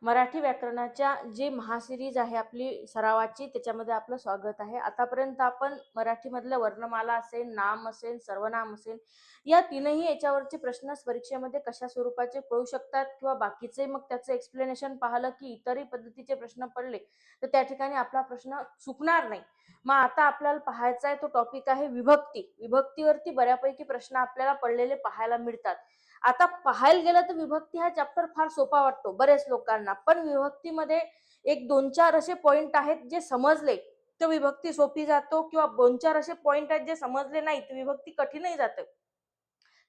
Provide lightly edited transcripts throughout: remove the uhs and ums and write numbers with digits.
मराठी व्याकरणाच्या जी महासिरीज आहे आपली सरावाची, त्याच्यामध्ये आपलं स्वागत आहे. आतापर्यंत आपण मराठीमधल्या वर्णमाला असेल, नाम असेल, सर्वनाम असेल, या तीनही याच्यावरचे प्रश्न परीक्षेमध्ये कशा स्वरूपाचे पडू शकतात किंवा बाकीचे मग त्याचं एक्सप्लेनेशन पाहिलं की इतरही पद्धतीचे प्रश्न पडले तर त्या ठिकाणी आपला प्रश्न चुकणार नाही. मग आता आपल्याला पाहायचा आहे तो टॉपिक आहे विभक्ती. विभक्तीवरती बऱ्यापैकी प्रश्न आपल्याला पडलेले पाहायला मिळतात. आता पाहायला गेलं तर विभक्ती हा चॅप्टर फार सोपा वाटतो बरेच लोकांना, पण विभक्तीमध्ये एक दोन चार असे पॉइंट आहेत जे समजले तर विभक्ती सोपी जातो, किंवा दोन चार असे पॉइंट आहेत जे समजले नाही तर विभक्ती कठीणही जाते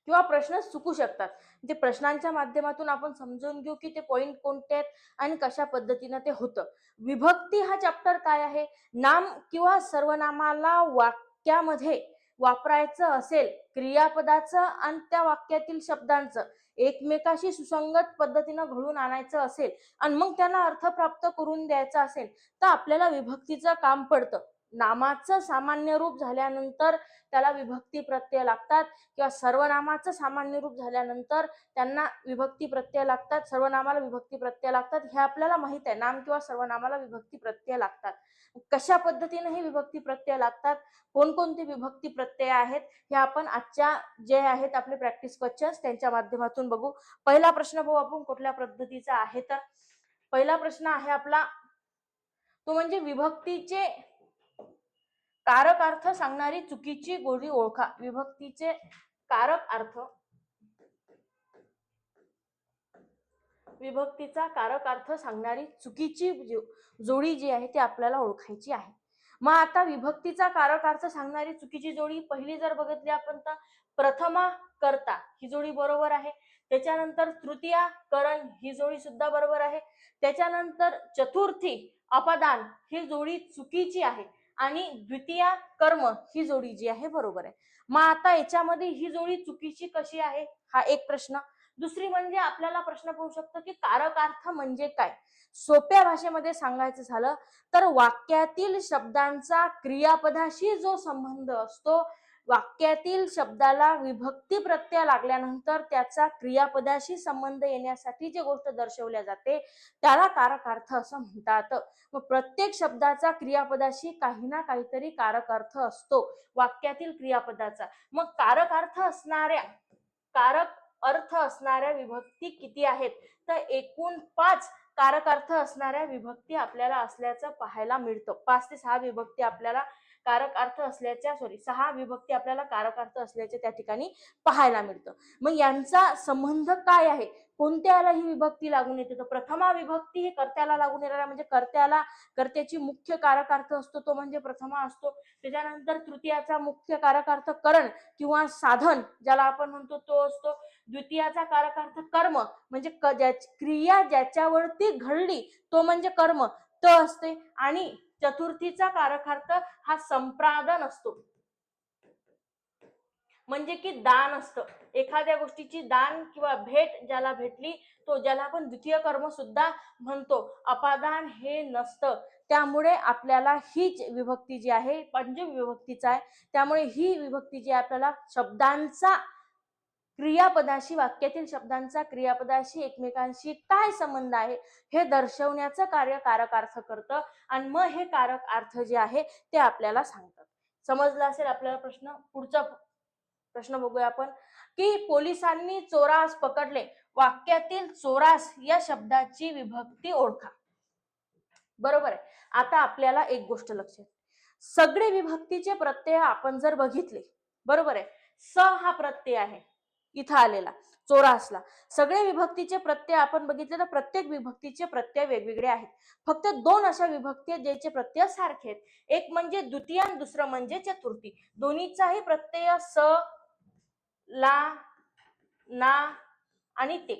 किंवा प्रश्न चुकू शकतात. ते प्रश्नांच्या माध्यमातून आपण समजून घेऊ की ते पॉइंट कोणते आहेत आणि कशा पद्धतीने ते होतं. विभक्ती हा चॅप्टर काय आहे? नाम किंवा सर्वनामाला वाक्यामध्ये वापरायचं असेल क्रियापदाचं आणि त्या वाक्यातील शब्दांचं एकमेकाशी सुसंगत पद्धतीनं घडून आणायचं असेल आणि मग त्यांना अर्थ प्राप्त करून द्यायचा असेल तर आपल्याला विभक्तीचं काम पडतं. नामाचं सामान्य रूप झाल्यानंतर त्याला विभक्ती प्रत्यय लागतात, किंवा सर्वनामाचं सामान्य रूप झाल्यानंतर त्यांना विभक्ती प्रत्यय लागतात, सर्वनामाला विभक्ती प्रत्यय लागतात. हे आपल्याला माहित आहे, नाम किंवा सर्वनामाला विभक्ती प्रत्यय लागतात. कशा पद्धतीने हे विभक्ती प्रत्यय लागतात, कोणकोणते विभक्ती प्रत्यय आहेत, हे आपण आजच्या जे आहेत आपले प्रॅक्टिस क्वेश्चन्स त्यांच्या माध्यमातून बघू. पहिला प्रश्न बघू आपण कुठल्या पद्धतीचा आहे. तर पहिला प्रश्न आहे आपला तो म्हणजे विभक्तीचे कारक अर्थ सांगणारी चुकीची गोडी ओळखा. विभक्तीचे कारक अर्थ, विभक्तीचा कारक अर्थ सांगणारी चुकीची जोडी जी आहे ती आपल्याला ओळखायची आहे. मग आता विभक्तीचा कारक अर्थ सांगणारी चुकीची जोडी पहिली जर बघितली आपण तर प्रथमा कर्ता ही जोडी बरोबर आहे. त्याच्यानंतर तृतीया करण ही जोडी सुद्धा बरोबर आहे. त्याच्यानंतर चतुर्थी अपदान ही जोडी चुकीची आहे आणि द्वितीया कर्म ही जोडी जी आहे बरोबर आहे. मग आता याच्यामध्ये ही जोडी चुकीची कशी आहे हा एक प्रश्न. दुसरी म्हणजे आपल्याला प्रश्न पडू शकतो की कारक अर्थ म्हणजे काय. सोप्या भाषेमध्ये सांगायचं झालं तर वाक्यातील शब्दांचा क्रियापदाशी जो संबंध असतो, वाक्यातील शब्दाला विभक्ती प्रत्यय लागल्यानंतर त्याचा क्रियापदाशी संबंध येण्यासाठी जी गोष्ट दर्शवल्या जाते त्याला कारक अर्थ असं म्हणतात. मग प्रत्येक शब्दाचा क्रियापदाशी काही ना काहीतरी कारक अर्थ असतो वाक्यातील क्रियापदाचा. मग कारक अर्थ असणाऱ्या विभक्ती किती आहेत तर एकूण 5 कारक अर्थ असणाऱ्या विभक्ती आपल्याला असल्याचं पाहायला मिळतं. 5 ते 6 विभक्ती आपल्याला कारक अर्थ असल्याच्या 6 विभक्ती आपल्याला कारक अर्थ असल्याचे त्या ठिकाणी पाहायला मिळतं. मग यांचा संबंध काय आहे, कोणत्याला ही विभक्ती लागून येते तर प्रथमा विभक्ती ही कर्त्याला लागून येणारा, म्हणजे कर्त्याची मुख्य कारक अर्थ असतो तो म्हणजे प्रथमा असतो. त्याच्यानंतर तृतीयाचा मुख्य कारक अर्थ करण किंवा साधन ज्याला आपण म्हणतो तो असतो. द्वितीयाचा कारक अर्थ कर्म म्हणजे क्रिया ज्याच्यावरती घडली तो म्हणजे कर्म तो असते. आणि चतुर्थीचा कारक अर्थ हा संप्रादन असतो, म्हणजे की दान असतं. एखाद्या गोष्टीची दान किंवा भेट ज्याला भेटली तो ज्याला आपण द्वितीय कर्म सुद्धा म्हणतो. अपादान हे नसतं. त्यामुळे आपल्याला ही विभक्ती जी आहे पंचम विभक्तीचा आहे, त्यामुळे ही विभक्ती जी आपल्याला शब्दांचा क्रियापदाशी, वाक्यातील शब्दांचा क्रियापदाशी एकमेकांशी काय संबंध आहे हे दर्शवण्याचं कार्य कारक अर्थ करतं आणि मग हे कारक अर्थ जे आहे ते आपल्याला सांगतात. समजलं असेल आपल्याला प्रश्न. पुढचा प्रश्न बघूया आपण की पोलिसांनी चोरास पकडले, वाक्यातील चोरास या शब्दाची विभक्ती ओळखा. बरोबर आहे. आता आपल्याला एक गोष्ट लक्षात, सगळे विभक्तीचे प्रत्यय आपण जर बघितले, बरोबर आहे, स हा प्रत्यय आहे इथं आलेला चोरासला. सगळे विभक्तीचे प्रत्यय आपण बघितले तर प्रत्येक विभक्तीचे प्रत्यय वेगवेगळे आहेत. फक्त 2 अशा विभक्ती आहेत ज्याचे प्रत्यय सारखे आहेत. एक म्हणजे द्वितीय आणि दुसरं म्हणजे चतुर्थी. दोन्हीचाही प्रत्यय स, ला, ना आणि ते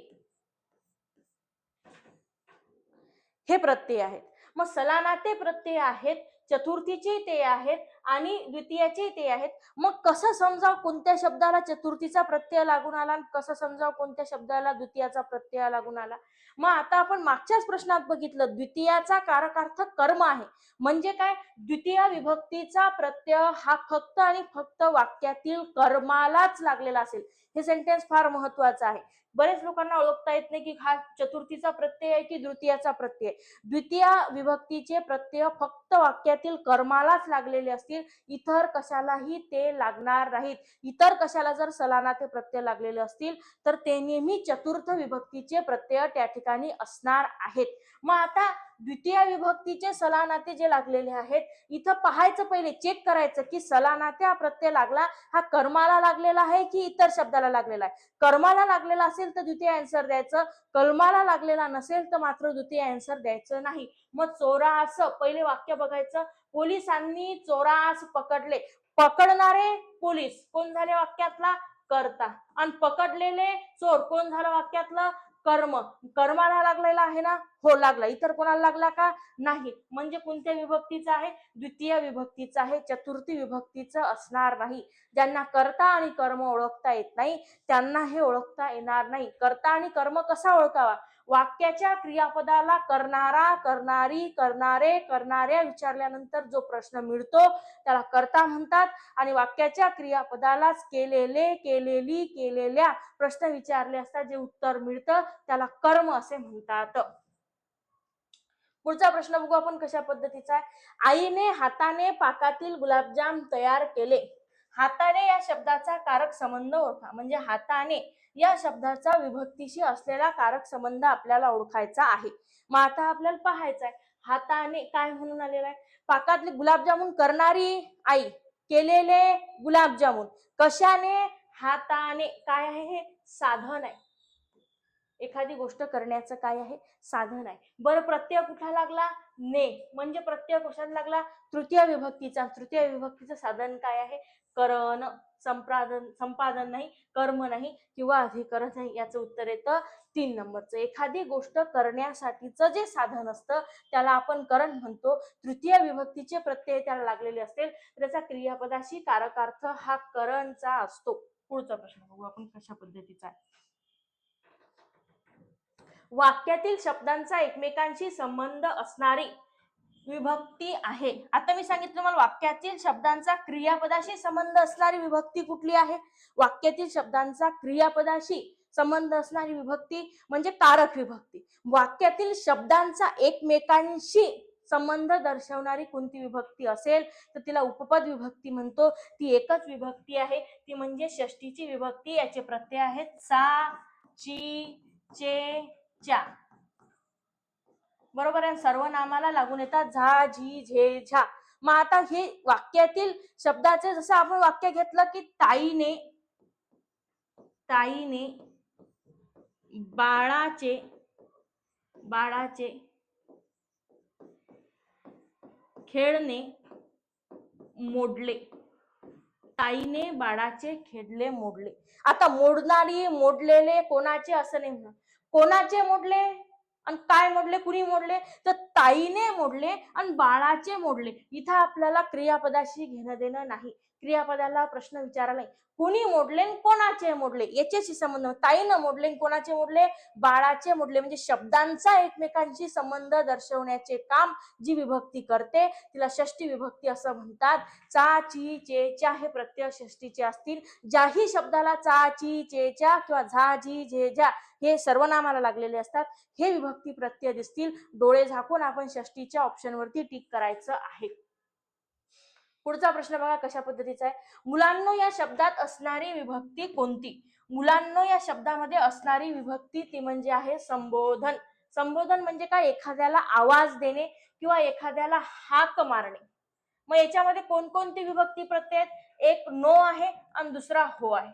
हे प्रत्यय आहेत. मग सलाना ते प्रत्यय आहेत, चतुर्थीचे ते आहेत आणि द्वितीयाचे ते आहेत. मग कसं समजाव कोणत्या शब्दाला चतुर्थीचा प्रत्यय लागून आला आणि कसं समजाव कोणत्या शब्दाला द्वितीयाचा प्रत्यय लागून आला. मग आता आपण मागच्याच प्रश्नात बघितलं, द्वितीयाचा कारकार्थ कर्म आहे. म्हणजे काय, द्वितीय विभक्तीचा प्रत्यय हा फक्त आणि फक्त वाक्यातील कर्मालाच लागलेला असेल. हे सेंटेन्स फार महत्वाचं आहे. बरेच लोकांना ओळखता येत नाही की हा चतुर्थीचा प्रत्यय आहे की द्वितीयाचा प्रत्यय. द्वितीय विभक्तीचे प्रत्यय फक्त वाक्यातील कर्मालाच लागलेले असतील, इतर कशालाही ते लागणार नाहीत. इतर कशाला जर सलानाचे प्रत्यय लागलेले असतील तर ते नेहमी चतुर्थ विभक्तीचे प्रत्यय त्या ठिकाणी असणार आहेत. मग आता द्वितीय विभक्तीचे सलानाते जे लागलेले आहेत, इथं पाहायचं, पहिले चेक करायचं की सलानाते हा प्रत्यय लागला हा कर्माला लागलेला आहे की इतर शब्दाला लागलेला आहे. कर्माला लागलेला असेल तर द्वितीय आन्सर द्यायचं, कर्माला लागलेला नसेल तर मात्र द्वितीय आन्सर द्यायचं नाही. मग चोरास, पहिले वाक्य बघायचं, पोलिसांनी चोरास पकडले. पकडणारे पोलीस कोण झाले वाक्यातला, कर्ता, आणि पकडलेले चोर कोण झालं वाक्यातलं, कर्म. कर्माला लागलेला आहे ना, हो लागला. इतर कोणाला लागला का, नाही. म्हणजे कोणत्या विभक्तीचा आहे, द्वितीय विभक्तीचा आहे, चतुर्थी विभक्तीचं असणार नाही. ज्यांना कर्ता आणि कर्म ओळखता येत नाही त्यांना हे ओळखता येणार नाही. कर्ता आणि कर्म कसा ओळखावा, वाक्याच्या क्रियापदाला करणारा, करणारी, करणारे, करणाऱ्या विचारल्यानंतर जो प्रश्न मिळतो त्याला कर्ता म्हणतात, आणि वाक्याच्या क्रियापदालाच केलेले, केलेली, केलेल्या प्रश्न विचारले असता जे उत्तर मिळतं त्याला कर्म असे म्हणतात. पुढचा प्रश्न बघू आपण कशा पद्धतीचा आहे. आईने हाताने पाकातील गुलाबजाम तयार केले. हाताने या शब्दाचा कारक संबंध ओळखा. म्हणजे हाताने या शब्दाचा विभक्तीशी असलेला कारक संबंध आपल्याला ओळखायचा आहे. मग आता आपल्याला पाहायचं आहे हाताने काय म्हणून आलेला आहे, पाकातले गुलाबजामुन करणारी आई, केलेले गुलाबजामुन कशाने, हाताने. काय आहे हे, साधन आहे. एखादी गोष्ट करण्याचं काय आहे, साधन आहे. बरं, प्रत्यय कुठला लागला, ने. म्हणजे प्रत्यय कशाला लागला, तृतीय विभक्तीचा. तृतीय विभक्तीचं साधन काय आहे, करण. संपादन नाही, कर्म नाही किंवा अधिकरण नाही. याचं उत्तर येतं 3 नंबरचं. एखादी गोष्ट करण्यासाठीचं जे साधन असतं त्याला आपण करण म्हणतो. तृतीय विभक्तीचे प्रत्यय त्याला लागलेले असतील तर त्याचा क्रियापदाशी कारकार्थ हा करणचा असतो. पुढचा प्रश्न बघू आपण कशा पद्धतीचा आहे. वाक्यातील शब्दांचा एकमेकांशी संबंध असणारी विभक्ती आहे. आता मी सांगितलं मला वाक्यातील शब्दांचा क्रियापदाशी संबंध असणारी विभक्ती कुठली आहे, वाक्यातील शब्दांचा क्रियापदाशी संबंध असणारी विभक्ती म्हणजे कारक विभक्ती. वाक्यातील शब्दांचा एकमेकांशी संबंध दर्शवणारी कोणती विभक्ती असेल तर तिला उपपद विभक्ती म्हणतो. ती एकच विभक्ती आहे, ती म्हणजे षष्टीची विभक्ती. याचे प्रत्यय आहेत सा, ची, चे, च्या. बरोबर आहे. सर्वनामाला लागून येतात झा, झी, झे, झा. मग आता हे वाक्यातील शब्दाचे जसं आपण वाक्य घेतलं की ताईने, ताईने बाळाचे, बाळाचे खेळणे मोडले. ताईने बाळाचे खेळणे मोडले. आता मोडणारी, मोडलेले कोणाचे असं नाही म्हणा, कोणाचे मोडले आणि काय मोडले, कुणी मोडले, तर ताईने मोडले आणि बाळाचे मोडले. इथं आपल्याला क्रियापदाशी घेणं देणं नाही. क्रियापदाला प्रश्न विचारला नाही, कुणी मोडले कोणाचे मोडले याच्याशी संबंध. ताईनं मोडले कोणाचे मोडले, बाळाचे मोडले. म्हणजे शब्दांचा एकमेकांशी संबंध दर्शवण्याचे काम जी विभक्ती करते तिला षष्टी विभक्ती असं म्हणतात. चा, ची, चे, च्या हे प्रत्यय षष्टीचे असतील. ज्याही शब्दाला चा, ची, चे, च्या किंवा झा, झी, झे, झा हे सर्वनामाला लागलेले असतात हे विभक्ती प्रत्यय दिसतील. डोळे झाकून आपण षष्टीच्या ऑप्शनवरती टिक करायचं आहे. पुढचा प्रश्न बघा कशा पद्धतीचा आहे. मुलांनो या शब्दात असणारी विभक्ती कोणती. मुलांनो या शब्दामध्ये असणारी विभक्ती ती म्हणजे आहे संबोधन. संबोधन म्हणजे काय, एखाद्याला आवाज देणे किंवा एखाद्याला हाक मारणे. मग याच्यामध्ये कोणकोणती विभक्ती प्रत्यय आहेत, एक नो आहे आणि दुसरा हो आहे.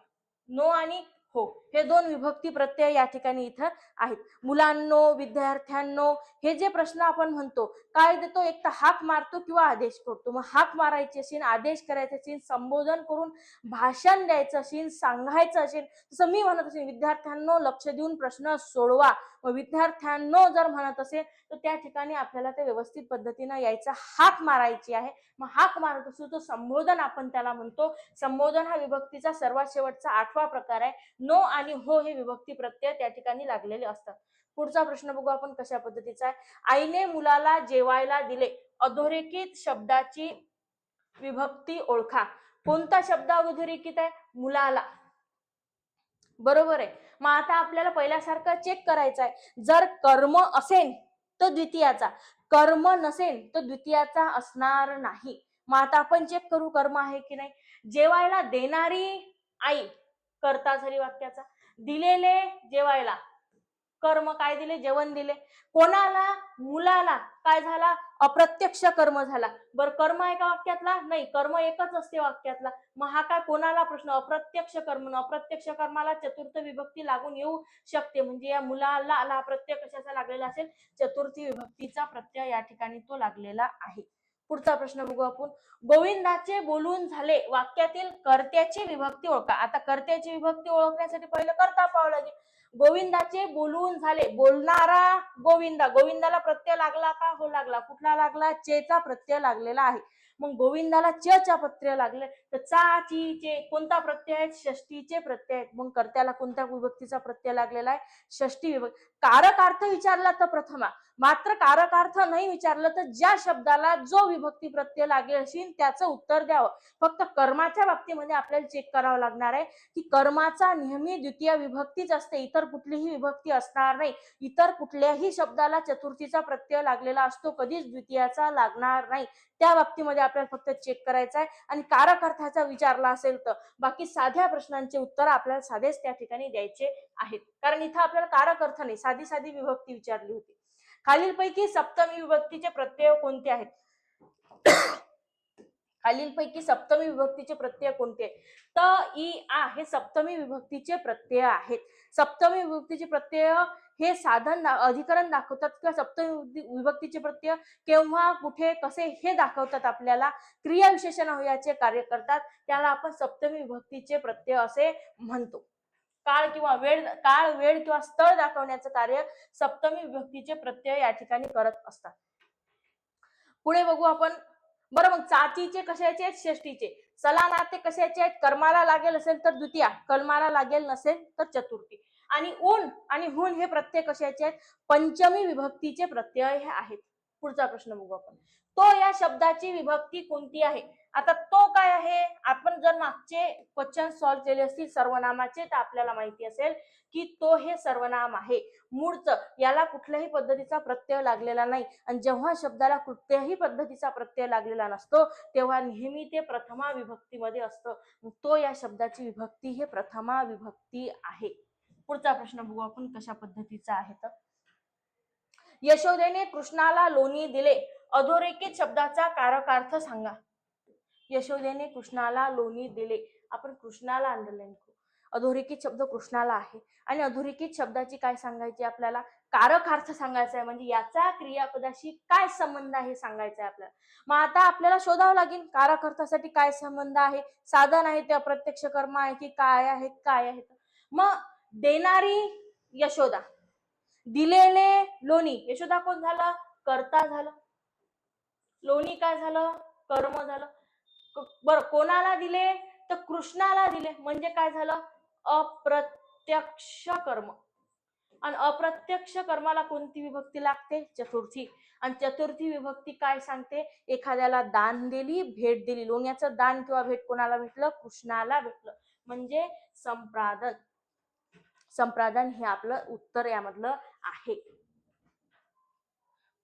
नो आणि हो हे दोन विभक्ती प्रत्यय या ठिकाणी इथं आहेत. मुलांनो, विद्यार्थ्यांनो हे जे प्रश्न आपण म्हणतो काय देतो, एक तर हाक मारतो किंवा आदेश करतो. मग हाक मारायची असेल, आदेश करायचे असेल, संबोधन करून भाषण द्यायचं असेल, सांगायचं असेल, तसं मी म्हणत असेल विद्यार्थ्यांनो लक्ष देऊन प्रश्न सोडवा, मग विद्यार्थ्यांनो जर म्हणत असेल तर त्या ठिकाणी आपल्याला ते व्यवस्थित पद्धतीनं यायचा, हाक मारायची आहे. मग हाक मारत असतो तो संबोधन आपण त्याला म्हणतो. संबोधन हा विभक्तीचा सर्वात शेवटचा 8वा प्रकार आहे. नो आणि हो हे विभक्ती प्रत्यय त्या ठिकाणी लागलेले असतात. पुढचा प्रश्न बघू आपण कशा पद्धतीचा आहे. आईने मुलाला जेवायला दिले. अधोरेखित शब्दाची विभक्ती ओळखा. कोणता शब्द अधोरेखित आहे? मुलाला. बरोबर आहे. मग आता आपल्याला पहिल्यासारखं चेक करायचं आहे. जर कर्म असेल तर द्वितीयाचा, कर्म नसेल तर द्वितीयाचा असणार नाही. मग आता आपण चेक करू कर्म आहे की नाही. जेवायला देणारी आई कर्ता झाली वाक्याचा. दिलेले जेवायला कर्म काय दिले? जेवण दिले. कोणाला? मुलाला. काय झाला? अप्रत्यक्ष कर्म झाला. बर कर्म आहे का वाक्यातला? नाही, कर्म एकच असते वाक्यातला. मग हा काय कोणाला प्रश्न? अप्रत्यक्ष कर्म. अप्रत्यक्ष कर्माला चतुर्थ विभक्ती लागून येऊ शकते. म्हणजे या मुलाला प्रत्यय कशाचा लागलेला असेल? चतुर्थी विभक्तीचा प्रत्यय या ठिकाणी तो लागलेला आहे. पुढचा प्रश्न बघू आपण. गोविंदाचे बोलून झाले. वाक्यातील कर्त्याची विभक्ती ओळखा. आता कर्त्याची विभक्ती ओळखण्यासाठी पहिलं कर्ता पाहावं लागेल. गोविंदाचे बोलून झाले. बोलणारा गोविंदा. गोविंदाला प्रत्यय लागला का? हो लागला. कुठला लागला? चेचा प्रत्यय लागलेला आहे. मग गोविंदाला चा प्रत्यय लागले तर चा ची चे कोणता प्रत्यय आहे? षष्टीचे प्रत्यय आहेत. मग कर्त्याला कोणत्या विभक्तीचा प्रत्यय लागलेला आहे? षष्टी विभक्ती. कारकार्थ विचारला तर प्रथमा, मात्र कारकार्थ नाही विचारलं तर ज्या शब्दाला जो विभक्ती प्रत्यय लागेल असेल त्याचं उत्तर द्यावं. फक्त कर्माच्या बाबतीमध्ये आपल्याला चेक करावं लागणार आहे की कर्माचा नेहमी द्वितीय विभक्तीच असते, इतर कुठलीही विभक्ती असणार नाही. इतर कुठल्याही शब्दाला चतुर्थीचा प्रत्यय लागलेला असतो, कधीच द्वितीयाचा लागणार नाही. त्या बाबतीमध्ये आपल्याला फक्त चेक करायचं आहे. आणि कारक अर्थाचा विचारला असेल तर बाकी साध्या प्रश्नांचे उत्तर आपल्याला साधेच त्या ठिकाणी द्यायचे आहेत. कारण इथं आपल्याला कारक अर्थ नाही, साधी साधी विभक्ती विचारली होती. खालीलपैकी सप्तमी विभक्तीचे प्रत्यय कोणते आहेत? खालीलपैकी सप्तमी विभक्तीचे प्रत्यय कोणते? त, इ, आ हे सप्तमी विभक्तीचे प्रत्यय आहेत. सप्तमी विभक्तीचे प्रत्यय हे साधन अधिकरण दाखवतात किंवा सप्तमी विभक्तीचे प्रत्यय केव्हा, कुठे, कसे हे दाखवतात. आपल्याला क्रिया विशेषण याचे कार्य करतात. त्याला आपण सप्तमी विभक्तीचे प्रत्यय असे म्हणतो. काळ किंवा वेळ, काळ, वेळ किंवा स्थळ दाखवण्याचं कार्य सप्तमी विभक्तीचे प्रत्यय या ठिकाणी करत असतात. पुढे बघू आपण. बरं मग चाचीचे कशाचे आहेत? षष्टीचे. सलानाते कशाचे आहेत? कर्माला लागेल असेल तर द्वितीया, कर्माला लागेल नसेल तर चतुर्थी. आणि ऊन आणि हुन हे प्रत्यय कशाचे आहेत? पंचमी विभक्तीचे प्रत्यय हे आहेत. पुढचा प्रश्न बघू आपण. तो या शब्दाची विभक्ती कोणती आहे? आता तो काय आहे? आपण जर मागचे क्वेश्चन सॉल्व्ह केले असतील सर्वनामाचे तर आपल्याला माहिती असेल की तो हे सर्वनाम आहे. मूळचं, याला कुठल्याही पद्धतीचा प्रत्यय लागलेला नाही. आणि जेव्हा शब्दाला कुठल्याही पद्धतीचा प्रत्यय लागलेला नसतो तेव्हा नेहमी ते प्रथमा विभक्तीमध्ये असतं. तो या शब्दाची विभक्ती हे प्रथमा विभक्ती आहे. पुढचा प्रश्न बघू आपण कशा पद्धतीचा आहे तर. यशोदेने कृष्णाला लोणी दिले. अधोरेखित शब्दाचा कारकार्थ सांगा. यशोदेने कृष्णाला लोणी दिले. आपण कृष्णाला अंडरलाईन करू. अधोरेखित शब्द कृष्णाला आहे आणि अधोरेखित शब्दाची काय सांगायची आपल्याला? कारकार्थ सांगायचा आहे. म्हणजे याचा क्रियापदाशी काय संबंध आहे सांगायचं आहे आपल्याला. मग आता आपल्याला शोधावं लागेल कारकार्थासाठी काय संबंध आहे, साधन आहे ते अप्रत्यक्ष कर्म आहे की काय आहे, काय आहे. मग देणारी यशोदा, दिलेले लोणी. यशोदा कोण झालं? कर्ता झालं. लोणी काय झालं? कर्म झालं. बरं कोणाला दिले? तर कृष्णाला दिले. म्हणजे काय झालं? अप्रत्यक्ष कर्म. आणि अप्रत्यक्ष कर्माला कोणती विभक्ती लागते? चतुर्थी. आणि चतुर्थी विभक्ती काय सांगते? एखाद्याला दान दिली, भेट दिली. लोण्याचं दान किंवा भेट कोणाला भेटलं? कृष्णाला भेटलं. म्हणजे संप्रादन. संप्रादन हे आपलं उत्तर यामधलं आहे.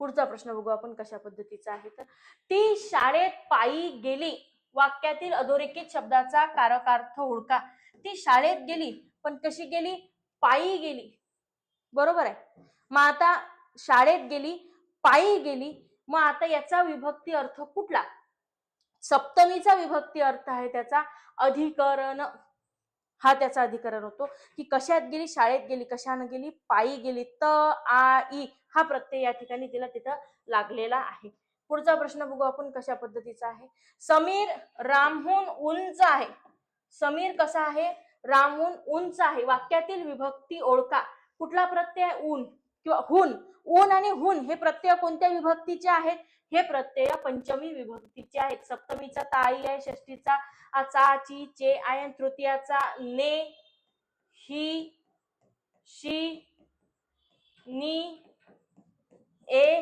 पुढचा प्रश्न बघू आपण कशा पद्धतीचा आहे तर. ती शाळेत पायी गेली. वाक्यातील अधोरेखित शब्दाचा कारकार्थ ओळखा. ती शाळेत गेली पण कशी गेली? पायी गेली. बरोबर आहे. मग आता शाळेत गेली, पायी गेली. मग आता याचा विभक्ती अर्थ कुठला? सप्तमीचा विभक्ती अर्थ आहे त्याचा अधिकरण. हा त्याचा अधिकरण होतो की कशात गेली? शाळेत गेली. कशाने गेली? पायी गेली. त, आ, इ हा प्रत्यय या ठिकाणी तिला तिथं लागलेला आहे. पुढचा प्रश्न बघू आपण कशा पद्धतीचा आहे. समीर रामहून उंच आहे. समीर कसा आहे? रामहून उंच आहे. वाक्यातील विभक्ती ओळखा. कुठला प्रत्यय? ऊन. किंवा हुन, ऊन आणि हुन हे प्रत्यय कोणत्या विभक्तीचे आहेत? हे प्रत्यय पंचमी विभक्तीचे आहेत. सप्तमीचा ताई आहे, षष्टीचा चा, ची, चे आहे, तृतीयाचा ने, ही, शी, नी, ए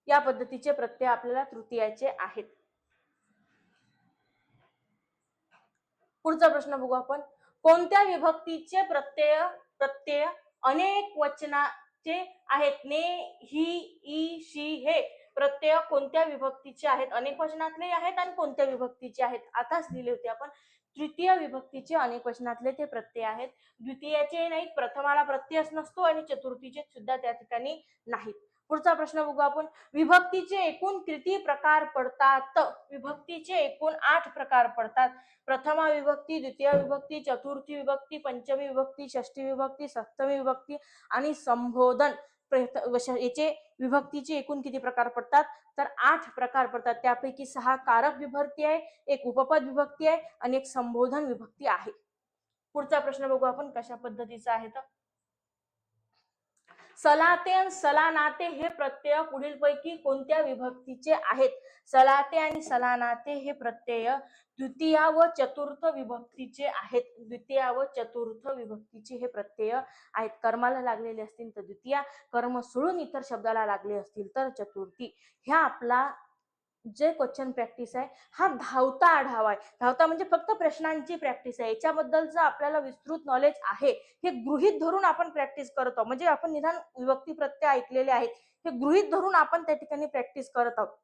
या पद्धतीचे प्रत्यय आपल्याला तृतीयाचे आहेत. पुढचा प्रश्न बघू आपण. कोणत्या विभक्तीचे प्रत्यय अनेक वचनाचे आहेत? ने, ही, ई, शी हे प्रत्यय कोणत्या विभक्तीचे आहेत? अनेक वचनातले आहेत आणि कोणत्या विभक्तीचे आहेत? आताच लिहिले होते आपण. तृतीय विभक्तीचे अनेक वचनातले ते प्रत्यय आहेत. द्वितीयाचे नाही, प्रथमाला प्रत्ययच नसतो आणि चतुर्थीचे सुद्धा त्या ठिकाणी नाहीत. पुढचा प्रश्न बघू आपण. विभक्तीचे एकूण किती प्रकार पडतात? विभक्तीचे एकूण 8 प्रकार पडतात. प्रथमा विभक्ती, द्वितीय विभक्ती, चतुर्थी विभक्ती, पंचमी विभक्ती, षष्ठी विभक्ती, सप्तमी विभक्ती आणि संबोधन याचे विभक्तीचे एकूण किती प्रकार पडतात? तर 8 प्रकार पडतात. त्यापैकी 6 कारक विभक्ती आहे, एक उपपद विभक्ती आहे आणि एक संबोधन विभक्ती आहे. पुढचा प्रश्न बघू आपण कशा पद्धतीचा आहे. तर सलाते आणि सलानाते हे प्रत्यय पुढीलपैकी कोणत्या विभक्तीचे आहेत? सलाते आणि सलानाते हे प्रत्यय द्वितीय व चतुर्थ विभक्तीचे आहेत. द्वितीय व चतुर्थ विभक्तीचे हे प्रत्यय आहेत. कर्माला लागलेले असतील तर द्वितीय, कर्म सोडून इतर शब्दाला लागले असतील तर चतुर्थी. ह्या आपला जे क्वेश्चन प्रॅक्टिस आहे हा धावता आढावा आहे. धावता म्हणजे फक्त प्रश्नांची प्रॅक्टिस आहे. याच्याबद्दलचं आपल्याला विस्तृत नॉलेज आहे हे गृहीत धरून आपण प्रॅक्टिस करतो. म्हणजे आपण निदान विभक्ती प्रत्यय ऐकलेले आहेत हे गृहीत धरून आपण त्या ठिकाणी प्रॅक्टिस करत आहोत.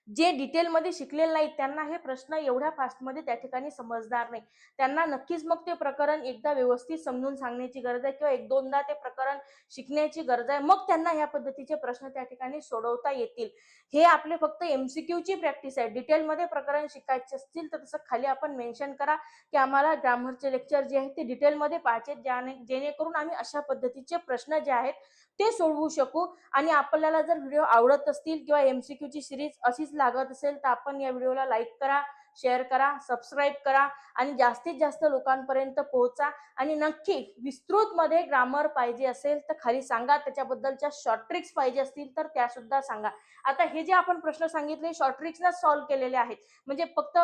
जे डिटेलमध्ये शिकलेले नाहीत त्यांना हे प्रश्न एवढ्या फास्टमध्ये त्या ठिकाणी समजणार नाही. त्यांना नक्कीच मग ते प्रकरण एकदा व्यवस्थित समजून सांगण्याची गरज आहे किंवा एक दोनदा ते प्रकरण शिकण्याची गरज आहे. मग त्यांना या पद्धतीचे प्रश्न त्या ठिकाणी सोडवता येतील. हे आपले फक्त MCQ ची प्रॅक्टिस आहे. डिटेलमध्ये प्रकरण शिकायचे असतील तर तसं खाली आपण मेन्शन करा की आम्हाला ग्रामरचे लेक्चर जे आहेत ते डिटेलमध्ये पाहायचे, जेणेकरून आम्ही अशा पद्धतीचे प्रश्न जे आहेत ते सोडवू शकू. आणि आपल्याला जर व्हिडिओ आवडत असतील किंवा MCQ ची सिरीज अशीच लागत असेल तर आपण या व्हिडिओला लाईक करा, शेअर करा, सबस्क्राईब करा आणि जास्तीत जास्त लोकांपर्यंत पोहोचा. आणि नक्की विस्तृत मध्ये ग्रामर पाहिजे असेल तर खाली सांगा. त्याच्याबद्दलच्या शॉर्ट ट्रिक्स पाहिजे असतील तर त्या सुद्धा सांगा. आता हे जे आपण प्रश्न सांगितले शॉर्ट ट्रिक्सना सॉल्व्ह केलेले आहेत. म्हणजे फक्त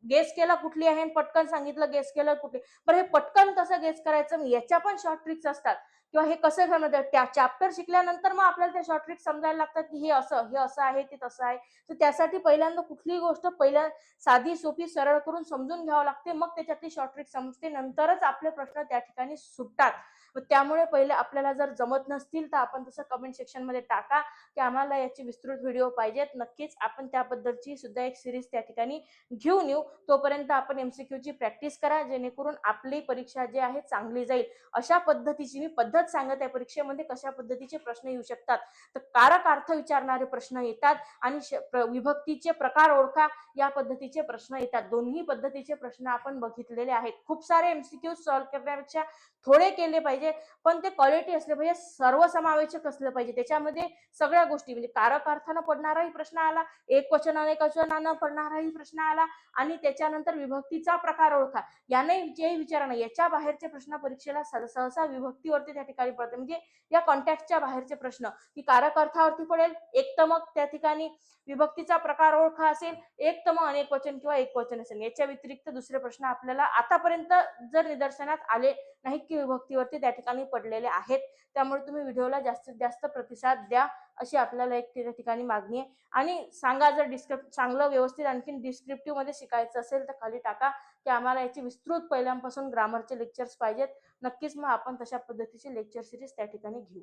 गेस केला कुठली आहे आणि पटकन सांगितलं गेस केलं कुठली. बरं हे पटकन कसं गेस करायचं याच्या पण शॉर्ट ट्रिक्स असतात किंवा हे कसं समजतं. त्या चॅप्टर शिकल्यानंतर मग आपल्याला ते शॉर्ट ट्रिक्स समजायला लागतात की हे असं आहे ते तसं आहे. तर त्यासाठी पहिल्यांदा कुठलीही गोष्ट पहिल्या साधी सोपी सरळ करून समजून घ्यावं लागते. मग त्याच्यातली शॉर्ट ट्रिक समजते, नंतरच आपले प्रश्न त्या ठिकाणी सुटतात. त्यामुळे पहिले आपल्याला जर जमत नसतील तर आपण तसं कमेंट सेक्शन मध्ये टाका की आम्हाला याची विस्तृत व्हिडिओ पाहिजेत. नक्कीच आपण त्याबद्दलची सुद्धा एक सिरीज त्या ठिकाणी घेऊन येऊ. तोपर्यंत आपण MCQ ची प्रॅक्टिस करा जेणेकरून आपली परीक्षा जी आहे चांगली जाईल. अशा पद्धतीची मी पद्धत सांगत आहे परीक्षेमध्ये कशा पद्धतीचे प्रश्न येऊ शकतात. तर कारक अर्थ विचारणारे प्रश्न येतात आणि विभक्तीचे प्रकार ओळखा या पद्धतीचे प्रश्न येतात. दोन्ही पद्धतीचे प्रश्न आपण बघितलेले आहेत. खूप सारे MCQ सॉल्व्ह करण्यापेक्षा थोडे केले पाहिजे पण ते क्वालिटी असले पाहिजे, सर्वसमावेशक असलं पाहिजे. त्याच्यामध्ये सगळ्या गोष्टी म्हणजे कारक अर्थानं पडणाराही प्रश्न आला, एक वचन अनेक वचनानं पडणाराही प्रश्न आला आणि त्याच्यानंतर विभक्तीचा प्रकार ओळखा याने जे विचारणं याच्या बाहेरचे प्रश्न परीक्षेला सहसा विभक्तीवरती त्या ठिकाणी पडते. म्हणजे या कॉन्टॅक्टच्या बाहेरचे प्रश्न की कारक अर्थावरती पडेल, एक तर मग त्या ठिकाणी विभक्तीचा प्रकार ओळखा असेल, एक तर मग अनेक वचन किंवा एक वचन असेल. याच्या व्यतिरिक्त दुसरे प्रश्न आपल्याला आतापर्यंत जर निदर्शनात आले नाहीत की विभक्तीवरती त्या ठिकाणी पडलेले आहेत. त्यामुळे तुम्ही व्हिडिओला जास्तीत जास्त प्रतिसाद द्या अशी आपल्याला एक त्या ठिकाणी मागणी आहे. आणि सांगा जर चांगलं व्यवस्थित आणखीन डिस्क्रिप्टिव्ह मध्ये शिकायचं असेल तर खाली टाका की आम्हाला याची विस्तृत पहिल्यापासून ग्रामरचे लेक्चर्स पाहिजेत. नक्कीच मग आपण तशा पद्धतीचे लेक्चर सिरीज त्या ठिकाणी घेऊ.